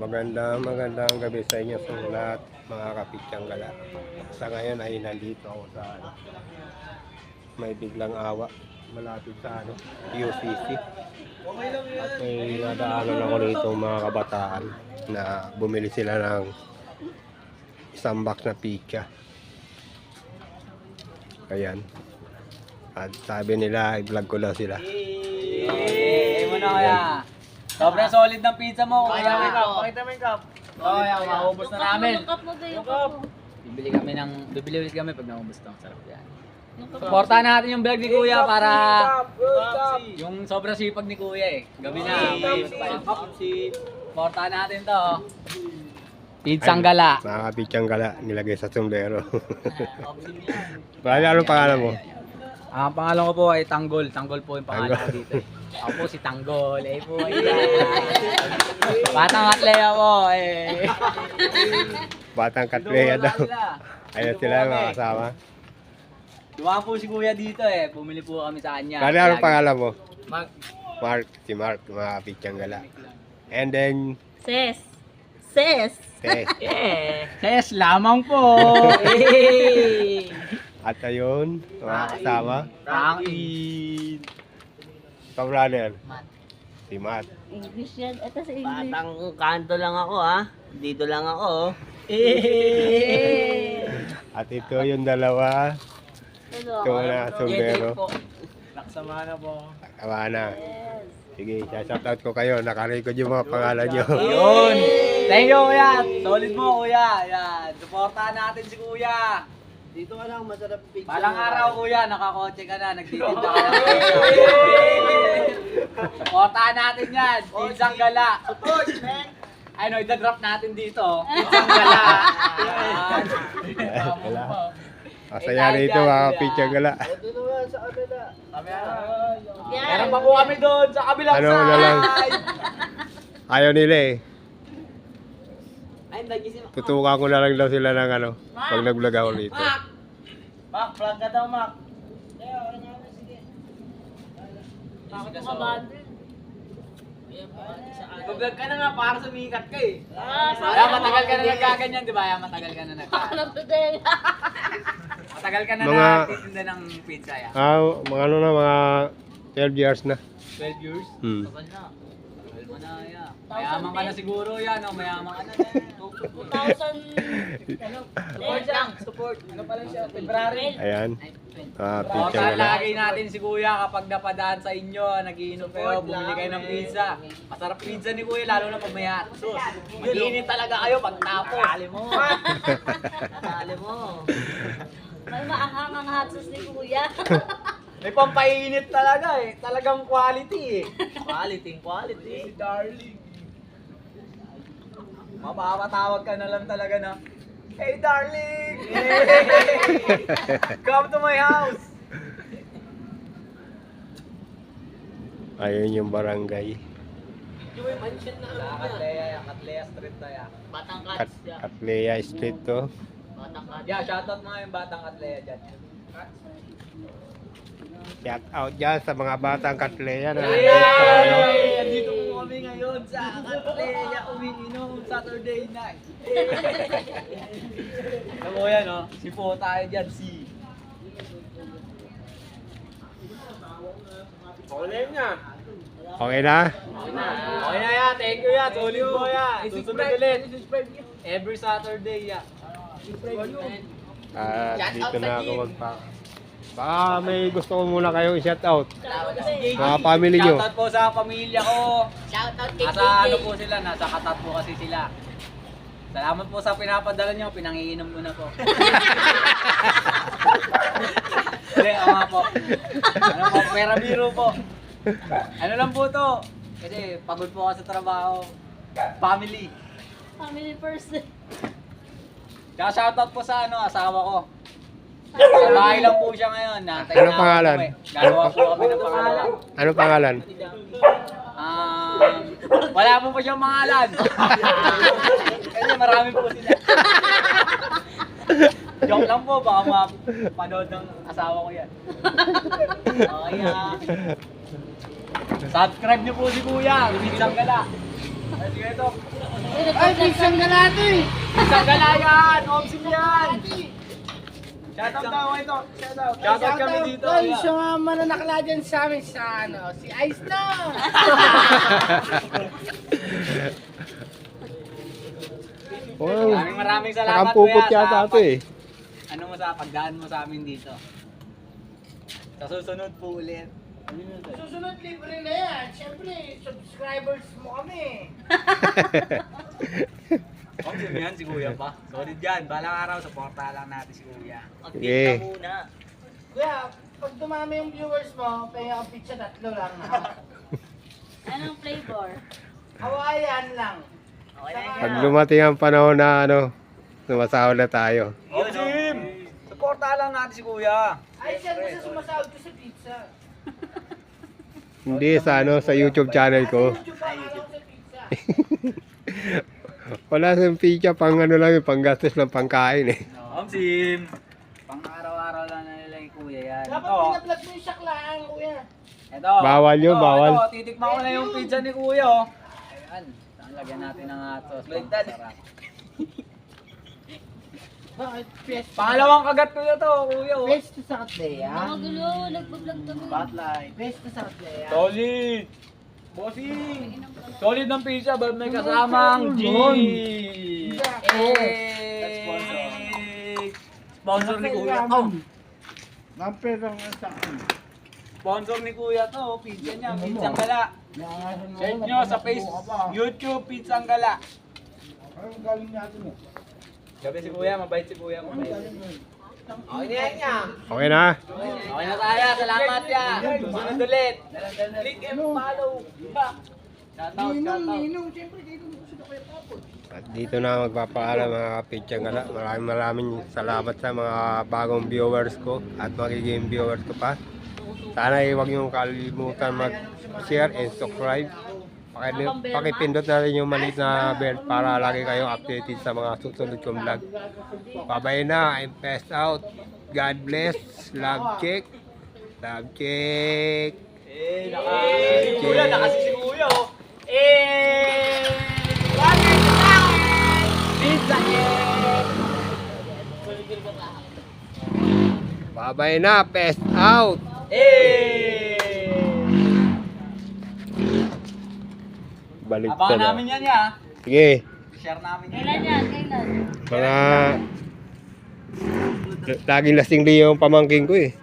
Magandang gabi sa inyo sa lahat, mga kapitsyang gala. Sa ngayon ay nandito ako sa may biglang awa malapit sa UCC. At may nadaanan ako rito mga kabataan na bumili sila ng isang box na pizza. Ayan. At sabi nila, i-vlog ko daw sila. Hey, mo na kaya. Sobrang solid ng pizza mo. Kaya pakita mo yung cup. Oo, yan, maubos na namin. Yung cup. Bibili ulit kami pag naubos to. Sarap yan. Supportahan natin yung vlog ni Kuya para yung sobrang sipag ni Kuya eh. Gabi na. Supportahan natin to. Pizzang gala. Mga kapitsyang gala, nilagay sa sombrero. Anong pangalan mo? Ang pangalan ko po ay Tanggol. Tanggol po yung pangalan ko dito. Ako po si Tanggol. Po. Batang Atlea po. Batang Katleya daw. Ayun sila mga kasama. Dumaan po si Kuya dito Bumili po kami sa kanya. Anong pangalan mo? Mark. Mark. Si Mark, mga kapitsyang gala. And then, Ses. Tess. Ses lamang po. At ayun, mga kasama. Rangin. Ikaw, brother. Matt. Si Matt. English yan. Ito sa English. Batang kanto lang ako Dito lang ako At ito yung dalawa. Ito na sombrero. Naksamana po. Tawa na. Sige, shoutout ko kayo. Nakarecord yung mga pangalan nyo. Yun. Thank you Kuya. Solid mo Kuya. Yan. Supportahan natin si Kuya. Dito ka lang, masarap pizza. Balang araw Kuya, nakakotse ka na, nagtitinda ka na. Supportahan natin yan. Pizzang gala. Support, man. Ano, ida-drop natin dito. Pizzang gala. Wala. Masaya rito mga kapitsyang gala. Dito naman sa kabila. Meron pa po kami doon sa kabilang Ano na lang. side. Ayaw nila eh. Ay, nagising ako. Tutukan ko na lang daw sila ng pag nag-vlog ako dito. Mac, vlog ka daw, Mac. Bakit mga bad? Vlog ka na nga para sumikat ka eh. Sorry. Kaya matagal ka na nagkaganyan, di ba? Kaya matagal ka na nagkaganyan. Ano to din? Matagal ka na Mga- nagtitinda ng pizza ya. Mga mga 12 years na. 12 years? Hmm. Tagal na. Tagal mo na ya. Mayaman ka na siguro yan, no? Mayaman ka na. 2000. Support lang, support. Ano pala siya? February. Ayan. Kapitsyang Total, gala. lagi natin si Kuya kapag napadaan sa inyo, nagiinom kayo, bumili kayo ng pizza. Masarap pizza ni Kuya, lalo na pag may hot sauce. Mag-iinit talaga kayo pag tapos. Dali mo. Dali mo. May maanghang ang hot sauce ni Kuya. May pampainit talaga eh. Talagang quality eh. Quality. Si darling. Mapapatawag ka na lang talaga na, "Hey darling! Come to my house!" Ayun yung barangay. Yung may mansion na Katleya Street tayo. Batang Katleya Street to. Batang Yeah, shoutout mga yung batang Katleya dyan. Shout out dyan sa mga batang Katleya na Yay! Andito po kami ngayon sa Katleya, umiinom Saturday night. Alam mo yan, no? Si po tayo dyan, si... Okay na? Okay na yan, thank you yan, solid mo yan. Susunod ulit. Every Saturday yan. Dito na ako magpa. Baka may gusto ko muna kayong i-shout out. Mga family nyo. Shoutout po sa pamilya ko. Shoutout kay Nasa ano po sila, nasa Katat po kasi sila. Salamat po sa pinapadala nyo, pinangiinom ko na po. Hindi, nga po. Ano po, pera biro po. Ano lang po to, kasi pagod po ako sa trabaho. Family. Family person. Tsaka shoutout po sa asawa ko. Sa bahay lang po siya ngayon. Anong pangalan? Gagawa po kami ng pangalan. Anong pangalan? Wala po siyang pangalan. Kasi marami po sila. Joke lang po, baka mapanood ng asawa ko yan. Okay, subscribe niyo po si Kuya, Pizzang Gala. Ay, sige ito. Ay, Isang galato eh. Isang gala yan! Omsim yan! Shoutout daw ito. Shoutout kami dito. Tol, siya nga mananakla dyan sa amin sa ano, si Ice na. Oh, Maraming salamat nakampupot kuya yata sa ito eh. ano mo sa pagdaan mo sa amin dito. Sa susunod po ulit. Susunod libre na yan. Siyempre, subscribers mo kami. Omsim yan si kuya pa. Solid yan. Balang araw, supporta lang natin si kuya. Sige. Muna. Kuya, pag dumami yung viewers mo, kaya ang pizza 3 lang na. Anong flavor? Hawaiian lang. Okay na Pag dumating ang panahon na ano, sumasahod na tayo. Omsim! Supporta lang natin si kuya. Ay, siya sa sumasahod ko sa pizza. Hindi sa ano, sa YouTube channel ko. YouTube pa ako sa pizza. Wala sa pizza, pang ano lang yung panggastos ng pangkain eh. Omsim! Pang araw-araw lang na nila yung kuya yan. Dapat Ito. pinablog mo yung saklaan, kuya. Ito. Bawal yun, Ito, bawal. Ito, titikman ko na yung pizza ni kuya, oh. Ayan. Lagyan natin ng atos. Baliktad. Sarap. Bakit? Pes. Pangalawang kagat ko na to, kuya, oh. Pes to sa katleya. Nakagulo, nagbablog kami. Spotlight. Pes to sa katleya. Solid! Bossing! Solid ng pizza, but may kasamang G! Sponsor ni kuya to. Namperang sa akin. Sponsor ni kuya to, pizza niya, pizzang gala. Search nyo sa YouTube, pizzang gala. Anong galing natin eh? Gabi si kuya, mabait si kuya. Mabait. Okay na yan niya. Okay na? Okay na tayo, salamat ya. Sunod ulit. Click and follow. Shoutout, shoutout. Siyempre, dito mo gusto kayo tapos. At dito na magpapaalam mga kapitsang gala. Maraming salamat sa mga bagong viewers ko at magiging viewers ko pa. Sana huwag niyong kalimutan mag-share and subscribe. Pakipindot na rin yung maliit na bell para lagi kayong updated sa mga susunod kong vlog. Bye-bye na. I'm passed out. God bless. Love check. Love check. Si kuya, nakasi si kuya oh. Water sa akin! Pizza Bye-bye na. Passed out. Balik Abangan na. namin yan ya. Sige. Share namin yan. Kailan yan? Kailan? Mga laging lasing din yung pamangking ko eh.